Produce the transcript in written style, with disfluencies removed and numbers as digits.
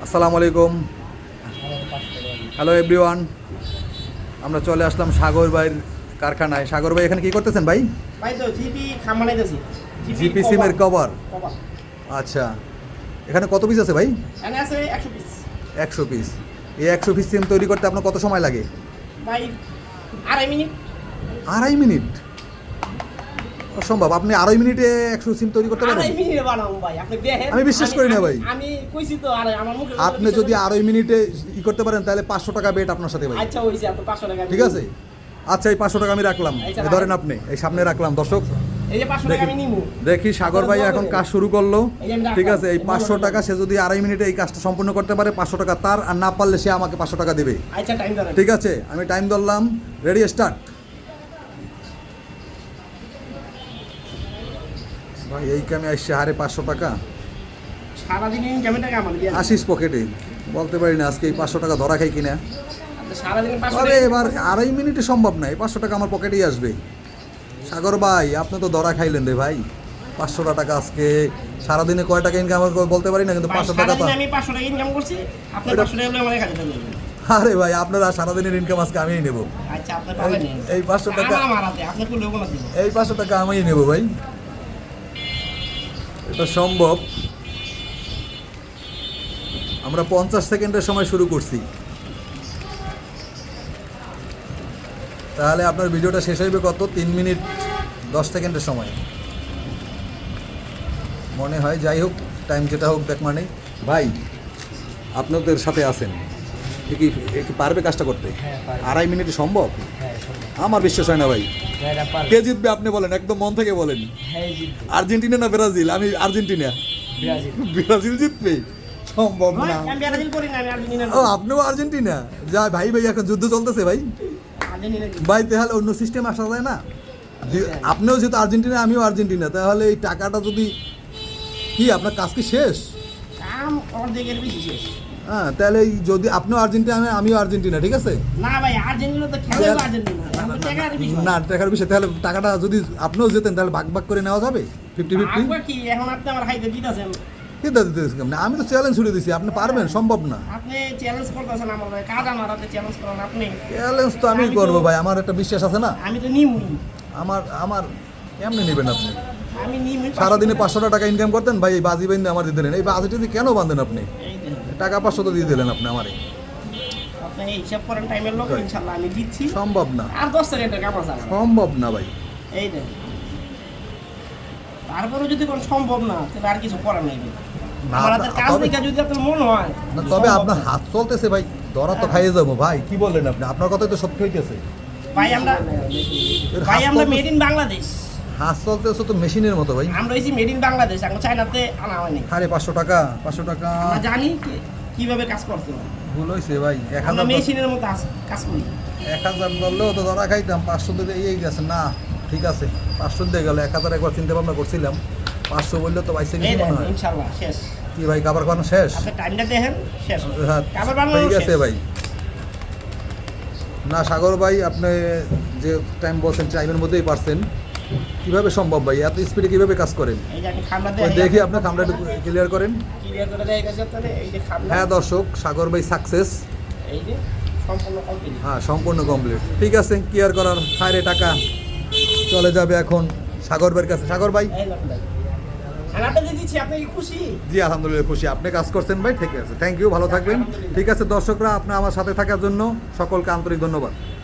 আসসালামু আলাইকুম। Hello everyone, আমরা চলে আসলাম সাগর ভাইয়ের কারখানায়। সাগর ভাই এখানে কি করতেছেন ভাই? ভাই তো জিপি খাম বানাইতেছি। জিপি সিমের কভার। আচ্ছা, এখানে কত পিস আছে ভাই? এখানে আছে 100 পিস। 100 পিস। এই 100 পিস সিম তৈরি করতে আপনার কত সময় লাগে? ভাই 2.5 মিনিট। 2.5 মিনিট? অসম্ভব, আপনি 2.5 মিনিটে 100 সিম তৈরি করতে পারেন? 2.5 মিনিটে বানাবো ভাই, আপনি দেখেন। আমি বিশ্বাস করি না ভাই। আমি কইছি তো, আর আমার মুখে আপনি যদি 2.5 মিনিটে করতে পারেন তাহলে 500 টাকা বেট আপনার সাথে ভাই। আচ্ছা হইছে, আপনি 500 টাকা ঠিক আছে, আচ্ছা এই 500 টাকা আমি রাখলাম। এই ধরেন আপনি এই সামনে রাখলাম। দর্শক এই যে 500 টাকা আমি নিমু। দেখি সাগর ভাই এখন কাজ শুরু করলো। ঠিক আছে, এই 500 টাকা সে যদি 2.5 মিনিটে এই কাজটা সম্পূর্ণ করতে পারে 500 টাকা তার, আর না পারলে সে আমাকে 500 টাকা দেবে। আচ্ছা টাইম ধরেন। ঠিক আছে, আমি টাইম ধরলাম, রেডি স্টার্ট। ভাই এই কামে আসছে হারে 500 টাকা। সারাদিন ইনকাম টাকা আমার দিয়ে আশিস পকেটে, বলতে পারি না আজকে এই 500 টাকা ধরা খাই কিনা। আপনি সারাদিন 500 আরে টাকা। এবার 2.5 মিনিটে সম্ভব না, এই 500 টাকা আমার পকেটেই আসবে। সাগর ভাই আপনি তো ধরা খাইলেন রে ভাই। 500 টাকা আজকে সারাদিনে কয় টাকা ইনকাম বলতে পারি না, কিন্তু 500 টাকা তো। সারাদিন আমি 500 টাকা ইনকাম করছি, আপনি 500 টাকা হলে আমার 1000 টাকা দেবেন। আরে ভাই আপনারা সারাদিনের ইনকাম আজকে আমিই নেব। আচ্ছা আপনি পাবেন। এই 500 টাকা আমার হাতে, আপনি করলে কোন দিব। এই 500 টাকা আমিই নেব ভাই, এটা সম্ভব। আমরা 50 সেকেন্ডের সময় শুরু করছি, তাহলে আপনার ভিডিওটা শেষ হইবে কত? 3 মিনিট 10 সেকেন্ডের সময় মনে হয়। যাই হোক, টাইম যেটা হোক দেখ, মানে ভাই আপনাদের সাথে আছেন, কি পারবে কাজটা করতে? 2.5 মিনিটে সম্ভব? আমার বিশ্বাস হয় না ভাই। কে জিতবে আপনি বলেন, একদম মন থেকে বলেন। আর্জেন্টিনা না ব্রাজিল? আমি আর্জেন্টিনা। ব্রাজিল জিতবে? সম্ভব না। আমি ব্রাজিল করি না, আমি আর্জেন্টিনা। ও আপনিও আর্জেন্টিনা? যা ভাই, ভাই এখন যুদ্ধ চলতেছে ভাই। আর্জেন্টিনা ভাই তাহলে অন্য সিস্টেম আসা যায় না? আপনিও যেহেতু আর্জেন্টিনা, আমিও আর্জেন্টিনা, তাহলে এই টাকাটা যদি কি আপনার কাজ কি শেষ? কাম অর্ধেকের বেশি শেষ। হ্যাঁ, তাহলে এই যদি আপনিও আর্জেন্টিনা আমিও আর্জেন্টিনা, ঠিক আছে? না ভাই, আর্জেন্টিনা তো খেলে আর্জেন্টিনা। আমরা টাকার বিষয় না, টাকার বিষয়। তাহলে টাকাটা যদি আপনিও যেতেন তাহলে ভাগ ভাগ করে নেওয়া যাবে 50-50। একবার কি এখন আপনি আমার হাইতে দিতেছেন? কি দাদা, আমি তো চ্যালেঞ্জ ছুড়ে দিছি, আপনি পারবেন? সম্ভব না। আপনি চ্যালেঞ্জ করতেছেন আমার ভাই, কাজ আমার হাতে চ্যালেঞ্জ করেন আপনি। চ্যালেঞ্জ তো আমি করবো ভাই, আমার একটা বিশ্বাস আছে না। আমি তো নিমুই। আমার কেমনে নেবেন আপনি? আমি নিমুই। সারাদিনে 500 টাকা ইনকাম করতেন ভাই, এই বাজি বাইন্দে আমার দিয়ে দিলেন। এই বাজিটা কেন বাঁধেন আপনি? এই দেন। টাকা 500 তো দিয়ে দিলেন আপনি আমারে। আপনি হিসাব করেন টাইমের লোক, ইনশাআল্লাহ আমি দিচ্ছি। সম্ভব না, আর 10 সেকেন্ডের কাম আছে আমার। সম্ভব না ভাই। এই দেন। তারপরে যদি কোন সম্ভব না, তাহলে আর কিছু করার নাই। না, আমার হাতের কাজ তবে- দেখে যদি আপনার মনে হয় না, তবে আপনার হাত চলতেছে ভাই, ধরা তো খাইয়ে যাবো ভাই। কি বললেন আপনি? আপনার কথাই তো সত্যি হইতেছে। ভাই আমরা এর ভাই হাত আমরা চলতেছে- মেড ইন বাংলাদেশ। হাত চলতেছে তো মেশিনের মতো ভাই। আমরা হইছি মেড ইন বাংলাদেশ, আমরা চায়নাতে আনা হয়নি। আরে 500 টাকা, 500 টাকা আমরা জানি কিভাবে কাজ করতে হয়। ভুল হয়েছে ভাই। আমরা মেশিনের মতো কাজ করি। 1000 ধরলেও তো ধরা খাইতাম, 500 দিয়ে এই গেছে না। ঠিক আছে, 500 দিয়ে গেল। 1000 একবার চিন্তা ভাবনা করছিলাম, 500 বললে তো বাইসে এই গেছে দেন, মনে হয়। ইনশাআল্লাহ শেষ। কি ভাই, খাবার খাওয়ানো শেষ? আপনি টাইমটা দেখেন, শেষ। হ্যাঁ, খাবার বানানো হয়ে গেছে শেষ। ভাই। না সাগর ভাই, আপনি যে টাইম বলছেন টাইমের মধ্যেই পারছেন, কিভাবে সম্ভব ভাই? এত স্পিডে কিভাবে কাজ করেন? এই যে আমি খামটা ওই দেই। দেখি আপনার খামটা একটু ক্লিয়ার করেন। ক্লিয়ার করে দেই গেছে আপনাদের। এই যে খামটা। হ্যাঁ দর্শক, সাগর ভাই সাকসেস। এই যে সম্পূর্ণ কমপ্লিট। হ্যাঁ, সম্পূর্ণ কমপ্লিট। ঠিক আছে, ক্লিয়ার করার হায়রে টাকা চলে যাবে এখন সাগর ভাইয়ের কাছে। সাগর ভাই, এই লোক ভাই। আর আপনি যে দিচ্ছি, আপনি কি খুশি? জি আলহামদুলিল্লাহ খুশি। আপনি কাজ করছেন ভাই, ঠিক আছে, থ্যাংক ইউ, ভালো থাকবেন। ঠিক আছে দর্শকরা, আপনি আমার সাথে থাকার জন্য সকলকে আন্তরিক ধন্যবাদ।